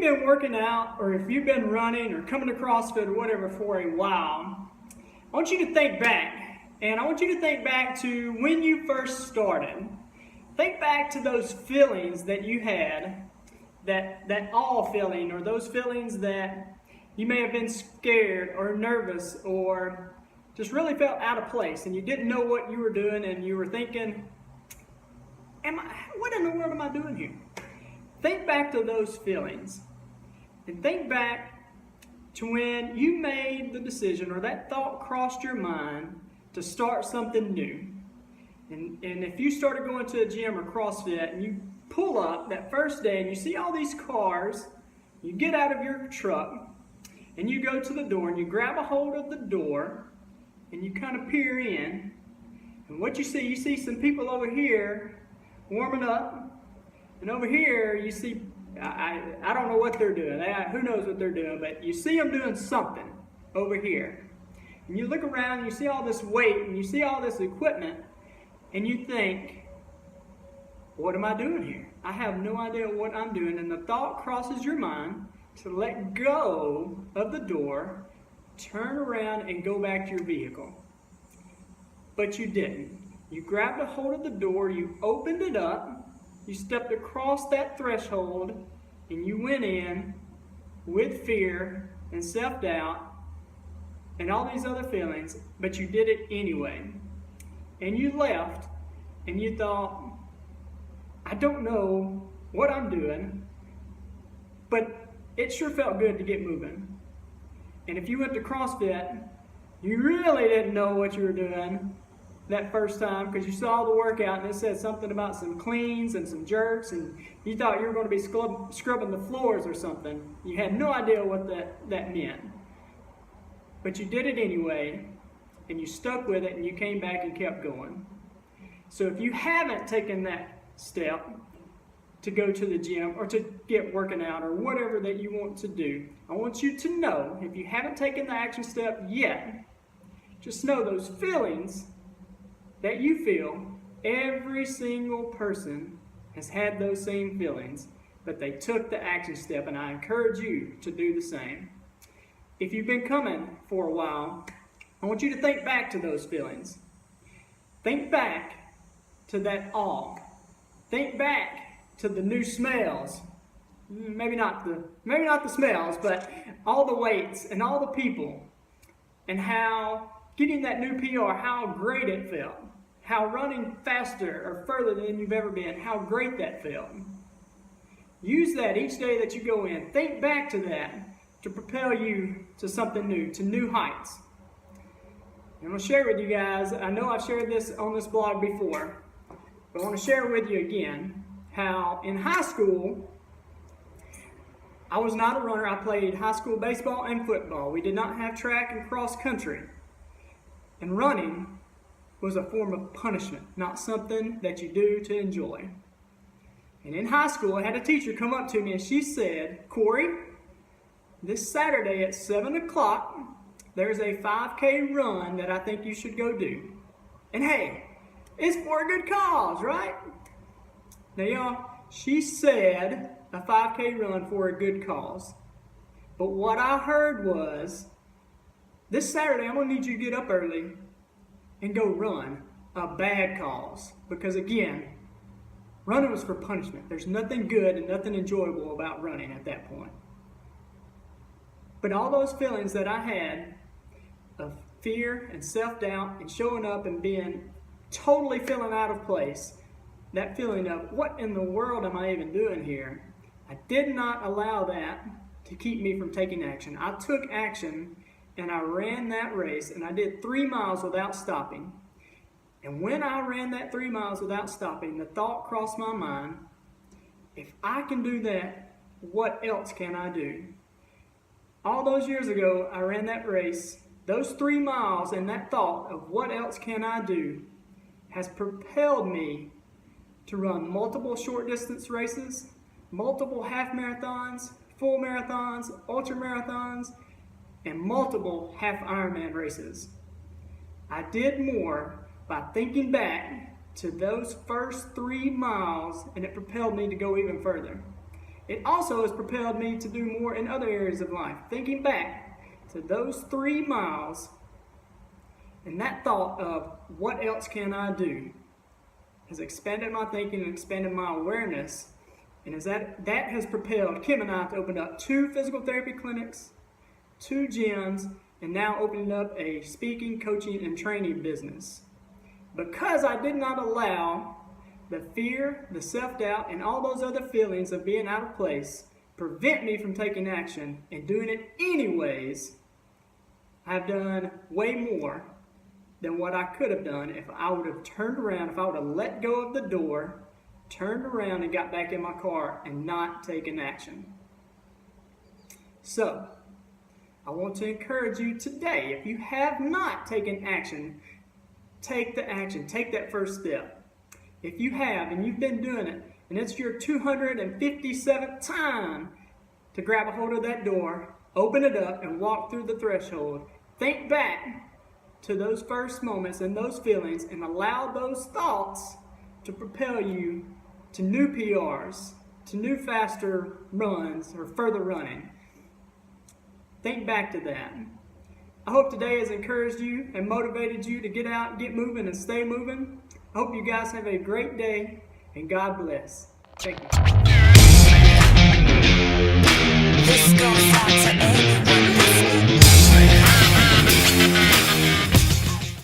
been working out, or if you've been running or coming to CrossFit or whatever for a while, I want you to think back. And I want you to think back to when you first started. Think back to those feelings that you had, that awe feeling, or those feelings that you may have been scared or nervous or just really felt out of place and you didn't know what you were doing and you were thinking, what in the world am I doing here? Think back to those feelings and think back to when you made the decision or that thought crossed your mind to start something new. And if you started going to a gym or CrossFit and you pull up that first day and you see all these cars, you get out of your truck and you go to the door and you grab a hold of the door and you kind of peer in. And what you see some people over here warming up, and over here you see, I don't know what they're doing. Who knows what they're doing, but you see them doing something over here. And you look around and you see all this weight and you see all this equipment and you think, what am I doing here? I have no idea what I'm doing. And the thought crosses your mind to let go of the door, turn around and go back to your vehicle. But you didn't. You grabbed a hold of the door, you opened it up, you stepped across that threshold, and you went in with fear and self-doubt and all these other feelings, but you did it anyway. And you left, and you thought, I don't know what I'm doing, but it sure felt good to get moving. And if you went to CrossFit, you really didn't know what you were doing that first time because you saw the workout and it said something about some cleans and some jerks, and you thought you were going to be scrubbing the floors or something. You had no idea what that meant. But you did it anyway, and you stuck with it, and you came back and kept going. So if you haven't taken that step to go to the gym or to get working out or whatever that you want to do, I want you to know, if you haven't taken the action step yet, just know those feelings that you feel, every single person has had those same feelings, but they took the action step, and I encourage you to do the same. If you've been coming for a while, I want you to think back to those feelings. Think back to that awe. Think back to the new smells. Maybe not the smells, but all the weights and all the people, and how getting that new PR, how great it felt. How running faster or further than you've ever been, how great that felt. Use that each day that you go in. Think back to that to propel you to something new, to new heights. And I'm going to share with you guys, I know I've shared this on this blog before, but I want to share with you again how in high school, I was not a runner. I played high school baseball and football. We did not have track and cross country. And running was a form of punishment, not something that you do to enjoy. And in high school, I had a teacher come up to me and she said, Cory, this Saturday at 7 o'clock, there's a 5K run that I think you should go do. And hey, it's for a good cause, right? Now y'all, she said a 5K run for a good cause. But what I heard was, this Saturday I'm going to need you to get up early and go run a bad cause. Because again, running was for punishment. There's nothing good and nothing enjoyable about running at that point. But all those feelings that I had of fear and self-doubt and showing up and being totally feeling out of place, that feeling of what in the world am I even doing here, I did not allow that to keep me from taking action. I took action and I ran that race, and I did 3 miles without stopping. And when I ran that 3 miles without stopping, the thought crossed my mind, if I can do that, what else can I do? All those years ago, I ran that race. Those 3 miles and that thought of what else can I do has propelled me to run multiple short distance races, multiple half marathons, full marathons, ultra marathons, and multiple half Ironman races. I did more by thinking back to those first 3 miles, and it propelled me to go even further. it also has propelled me to do more in other areas of life. Thinking back to those 3 miles and that thought of what else can I do has expanded my thinking and expanded my awareness. And as that has propelled Kim and I to open up 2 physical therapy clinics, 2 gyms, and now opening up a speaking, coaching, and training business. Because I did not allow the fear, the self-doubt, and all those other feelings of being out of place prevent me from taking action and doing it anyways, I've done way more than what I could have done if I would have turned around, if I would have let go of the door, turned around and got back in my car and not taken action. So, I want to encourage you today, if you have not taken action, take the action, take that first step. If you have and you've been doing it, and it's your 257th time to grab a hold of that door, open it up, and walk through the threshold, think back to those first moments and those feelings and allow those thoughts to propel you to new PRs, to new faster runs or further running. Think back to that. I hope today has encouraged you and motivated you to get out, get moving, and stay moving. I hope you guys have a great day, and God bless. Thank you. This goes out to anyone listening.